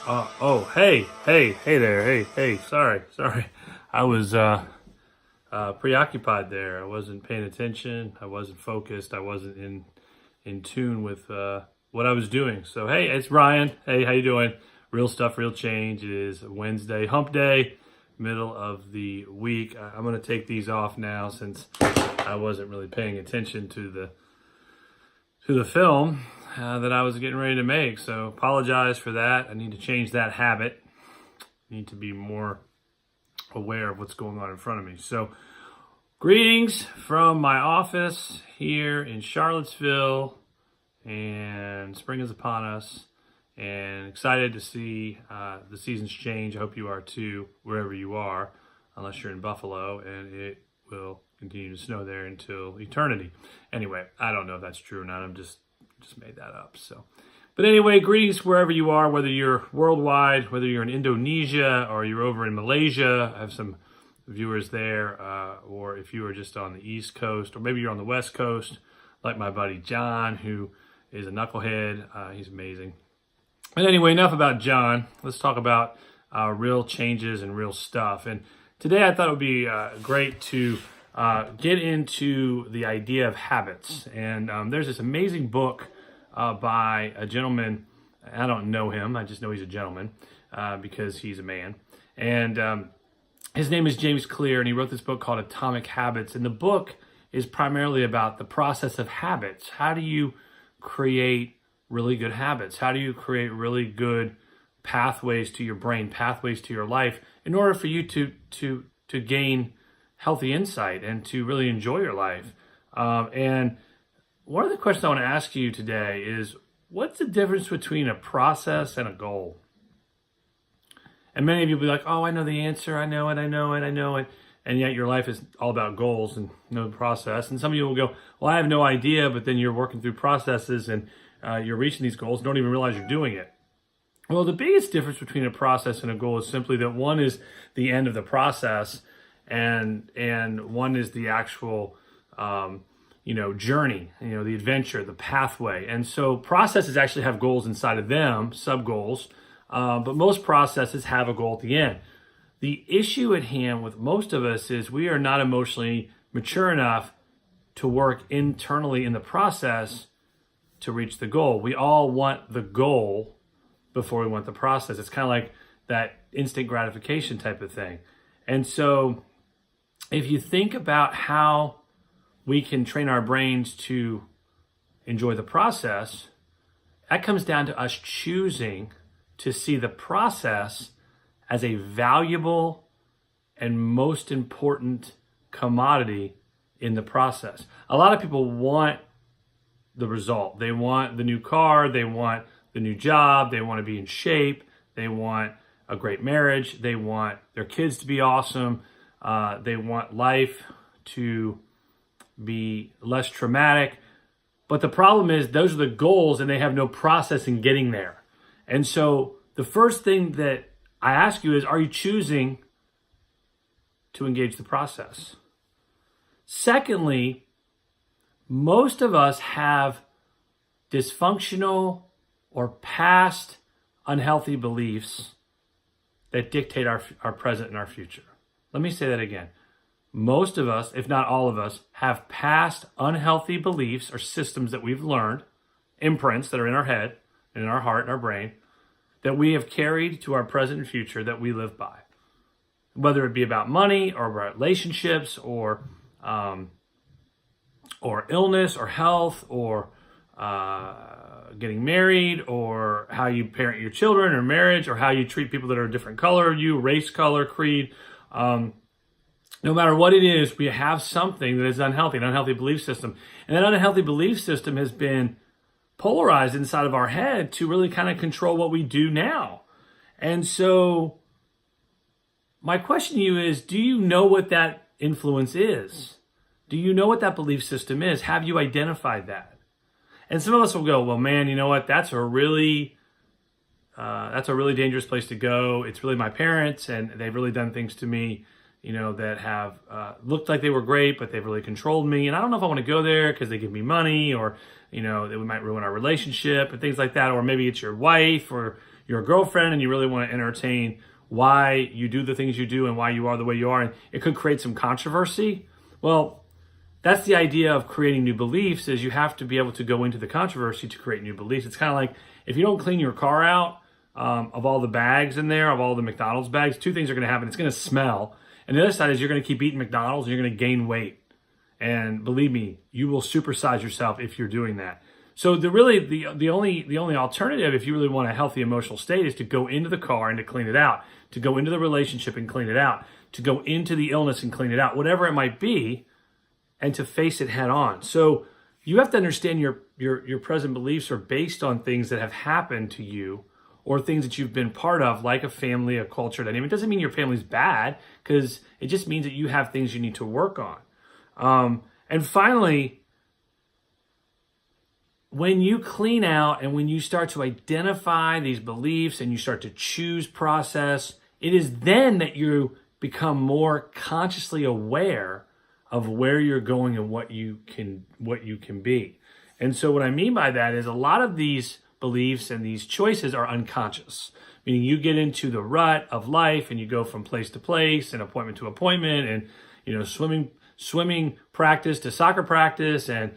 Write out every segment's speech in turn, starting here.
Hey there. Hey. Sorry. I was preoccupied there. I wasn't paying attention. I wasn't focused. I wasn't in tune with what I was doing. So hey, it's Ryan. Hey, how you doing? Real stuff, real change. It is Wednesday, Hump Day, middle of the week. I'm gonna take these off now since I wasn't really paying attention to the film that I was getting ready to make. So apologize for that. I need to change that habit. I need to be more aware of what's going on in front of me. So greetings from my office here in Charlottesville, and spring is upon us, and excited to see the seasons change. I hope you are too, wherever you are, unless you're in Buffalo, and it will continue to snow there until eternity. Anyway, I don't know if that's true or not. I'm just made that up. So, but anyway, greetings wherever you are, whether you're worldwide, whether you're in Indonesia or you're over in Malaysia. I have some viewers there, or if you are just on the East Coast, or maybe you're on the West Coast, like my buddy John, who is a knucklehead. He's amazing. But anyway, enough about John. Let's talk about real changes and real stuff. And today I thought it would be great to get into the idea of habits. And there's this amazing book by a gentleman. I don't know him. I just know he's a gentleman because he's a man. And his name is James Clear, and he wrote this book called Atomic Habits. And the book is primarily about the process of habits. How do you create really good habits? How do you create really good pathways to your brain, pathways to your life, in order for you to gain healthy insight and to really enjoy your life? And one of the questions I want to ask you today is, what's the difference between a process and a goal? And many of you will be like, oh, I know the answer. I know it. And yet your life is all about goals and no process. And some of you will go, well, I have no idea, but then you're working through processes and you're reaching these goals, don't even realize you're doing it. Well, the biggest difference between a process and a goal is simply that one is the end of the process, and one is the actual journey, the adventure, the pathway. And so processes actually have goals inside of them, sub-goals, but most processes have a goal at the end. The issue at hand with most of us is we are not emotionally mature enough to work internally in the process to reach the goal. We all want the goal before we want the process. It's kind of like that instant gratification type of thing. And so if you think about how we can train our brains to enjoy the process, that comes down to us choosing to see the process as a valuable and most important commodity in the process. A lot of people want the result. They want the new car, they want the new job, they want to be in shape, they want a great marriage, they want their kids to be awesome, they want life to be less traumatic. But the problem is those are the goals and they have no process in getting there. And so the first thing that I ask you is, are you choosing to engage the process? Secondly, most of us have dysfunctional or past unhealthy beliefs that dictate our present and our future. Let me say that again. Most of us, if not all of us, have past unhealthy beliefs or systems that we've learned, imprints that are in our head, and in our heart and our brain, that we have carried to our present and future that we live by. Whether it be about money or relationships or illness or health or getting married, or how you parent your children or marriage, or how you treat people that are a different color, race, color, creed. No matter what it is, we have something that is unhealthy, an unhealthy belief system. And that unhealthy belief system has been polarized inside of our head to really kind of control what we do now. And so my question to you is, do you know what that influence is? Do you know what that belief system is? Have you identified that? And some of us will go, well, man, you know what? That's a really dangerous place to go. It's really my parents, and they've really done things to me, that have looked like they were great, but they've really controlled me. And I don't know if I want to go there because they give me money, or, that we might ruin our relationship and things like that. Or maybe it's your wife or your girlfriend and you really want to entertain why you do the things you do and why you are the way you are, and it could create some controversy. Well, that's the idea of creating new beliefs, is you have to be able to go into the controversy to create new beliefs. It's kind of like if you don't clean your car out of all the bags in there, of all the McDonald's bags, two things are going to happen. It's going to smell. And the other side is you're going to keep eating McDonald's and you're going to gain weight. And believe me, you will supersize yourself if you're doing that. So the only alternative, if you really want a healthy emotional state, is to go into the car and to clean it out, to go into the relationship and clean it out, to go into the illness and clean it out, whatever it might be, and to face it head on. So you have to understand your present beliefs are based on things that have happened to you or things that you've been part of, like a family, a culture dynamic. It doesn't mean your family's bad, because it just means that you have things you need to work on. And finally, when you clean out and when you start to identify these beliefs and you start to choose process, it is then that you become more consciously aware of where you're going and what you can be. And so what I mean by that is a lot of these beliefs and these choices are unconscious, meaning you get into the rut of life and you go from place to place and appointment to appointment, and swimming practice to soccer practice, and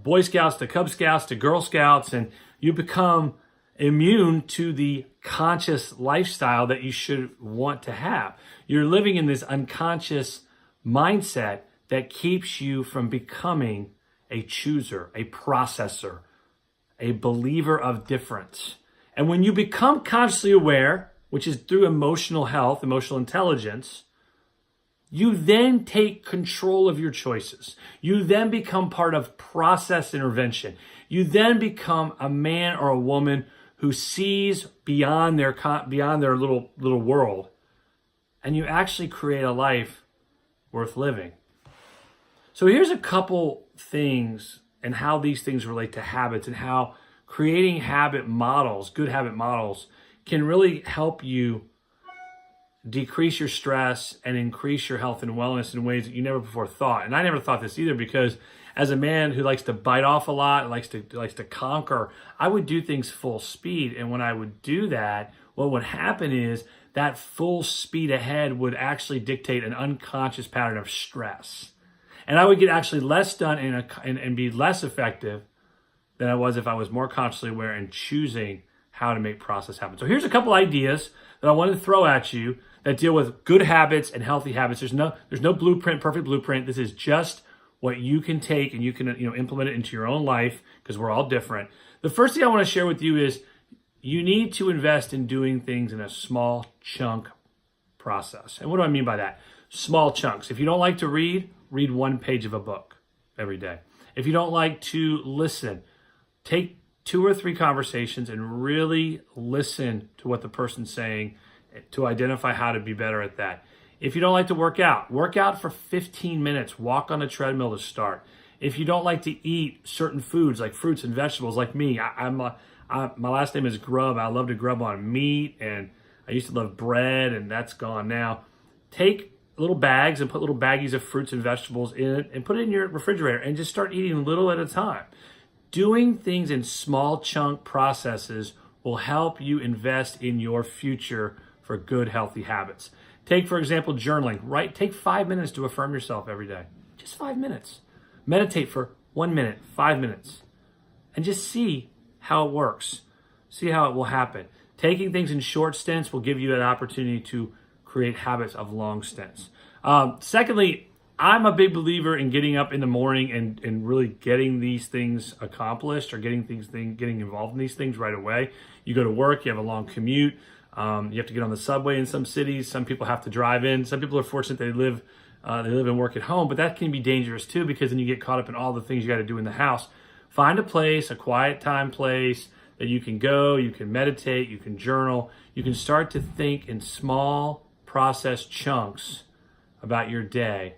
Boy Scouts to Cub Scouts to Girl Scouts, and you become immune to the conscious lifestyle that you should want to have. You're living in this unconscious mindset that keeps you from becoming a chooser, a processor, a believer of difference. And when you become consciously aware, which is through emotional health, emotional intelligence, you then take control of your choices. You then become part of process intervention. You then become a man or a woman who sees beyond their little world, and you actually create a life worth living. So here's a couple things and how these things relate to habits, and how creating habit models, good habit models, can really help you decrease your stress and increase your health and wellness in ways that you never before thought. And I never thought this either, because as a man who likes to bite off a lot, likes to conquer, I would do things full speed. And when I would do that, what would happen is that full speed ahead would actually dictate an unconscious pattern of stress. And I would get actually less done and be less effective than I was if I was more consciously aware and choosing how to make process happen. So here's a couple ideas that I wanted to throw at you that deal with good habits and healthy habits. There's no blueprint, perfect blueprint. This is just what you can take and you can implement it into your own life, because we're all different. The first thing I want to share with you is you need to invest in doing things in a small chunk process. And what do I mean by that? Small chunks. If you don't like to read one page of a book every day. If you don't like to listen, take 2 or 3 conversations and really listen to what the person's saying to identify how to be better at that. If you don't like to work out for 15 minutes. Walk on a treadmill to start. If you don't like to eat certain foods like fruits and vegetables, like me, my last name is Grubb. I love to grub on meat, and I used to love bread, and that's gone now. Take little bags and put little baggies of fruits and vegetables in it and put it in your refrigerator and just start eating little at a time. Doing things in small chunk processes will help you invest in your future for good, healthy habits. Take, for example, journaling. Take 5 minutes to affirm yourself every day. Just 5 minutes. Meditate for 1 minute, 5 minutes, and just see how it works. See how it will happen. Taking things in short stints will give you an opportunity to create habits of long stints. Secondly, I'm a big believer in getting up in the morning and really getting these things accomplished, or getting involved in these things right away. You go to work, you have a long commute. You have to get on the subway in some cities. Some people have to drive in. Some people are fortunate they live and work at home, but that can be dangerous too, because then you get caught up in all the things you got to do in the house. Find a place, a quiet time place that you can go, you can meditate, you can journal, you can start to think in small process chunks about your day,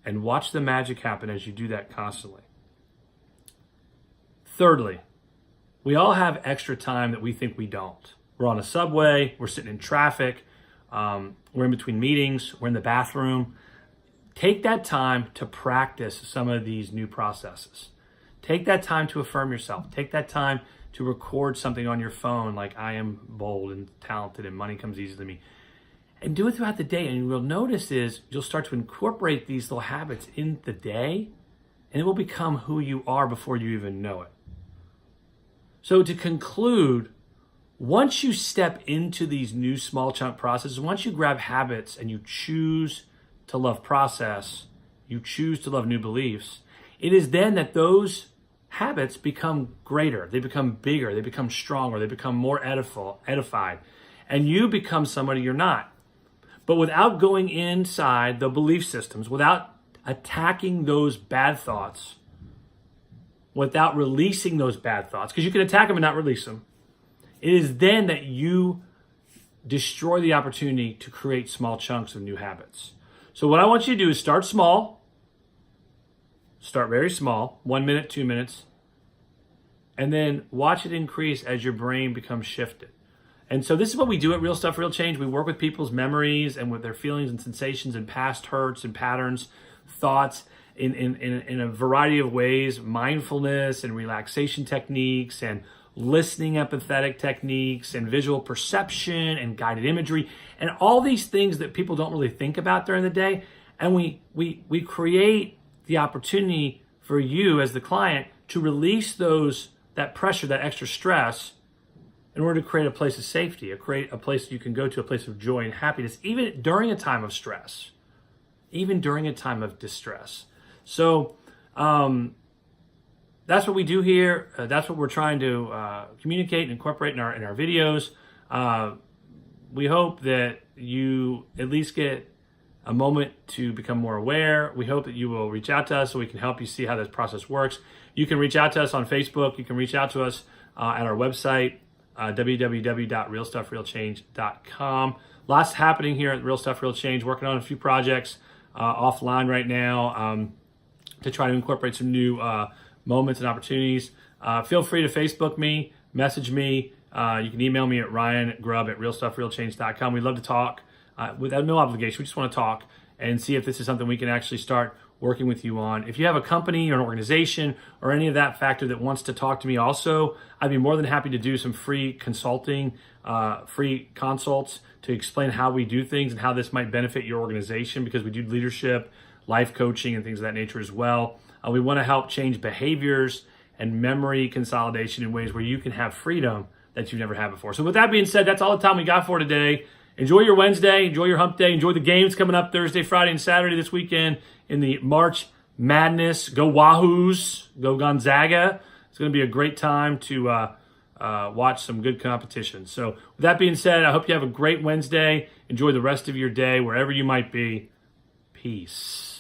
and watch the magic happen as you do that constantly. Thirdly, we all have extra time that we think we don't. We're on a subway, we're sitting in traffic, we're in between meetings, we're in the bathroom. Take that time to practice some of these new processes. Take that time to affirm yourself. Take that time to record something on your phone like, I am bold and talented and money comes easy to me. And do it throughout the day. And you'll notice is you'll start to incorporate these little habits in the day, and it will become who you are before you even know it. So to conclude, once you step into these new small chunk processes, once you grab habits and you choose to love process, you choose to love new beliefs, it is then that those habits become greater, they become bigger, they become stronger, they become more edified, and you become somebody you're not. But without going inside the belief systems, without attacking those bad thoughts, without releasing those bad thoughts, because you can attack them and not release them, it is then that you destroy the opportunity to create small chunks of new habits. So what I want you to do is start small. Start very small, 1 minute, 2 minutes, and then watch it increase as your brain becomes shifted. And so this is what we do at Real Stuff, Real Change. We work with people's memories and with their feelings and sensations and past hurts and patterns, thoughts in a variety of ways, mindfulness and relaxation techniques and listening empathetic techniques and visual perception and guided imagery and all these things that people don't really think about during the day. And we create the opportunity for you as the client to release that pressure, that extra stress, in order to create a place of safety, create a place you can go to, a place of joy and happiness, even during a time of stress, even during a time of distress. So that's what we do here. That's what we're trying to communicate and incorporate in our videos. We hope that you at least get a moment to become more aware. We hope that you will reach out to us so we can help you see how this process works. You can reach out to us on Facebook. You can reach out to us at our website, www.realstuffrealchange.com. Lots happening here at Real Stuff, Real Change. Working on a few projects offline right now to try to incorporate some new moments and opportunities. Feel free to Facebook me, message me. You can email me at ryangrubb@realstuffrealchange.com. We'd love to talk. Without no obligation, we just want to talk and see if this is something we can actually start working with you on. If you have a company or an organization or any of that factor that wants to talk to me also, I'd be more than happy to do some free consulting, free consults to explain how we do things and how this might benefit your organization, because we do leadership, life coaching, and things of that nature as well. We want to help change behaviors and memory consolidation in ways where you can have freedom that you've never had before. So with that being said, that's all the time we got for today. Enjoy your Wednesday, enjoy your hump day, enjoy the games coming up Thursday, Friday, and Saturday this weekend in the March Madness. Go Wahoos, go Gonzaga. It's going to be a great time to watch some good competition. So with that being said, I hope you have a great Wednesday. Enjoy the rest of your day wherever you might be. Peace.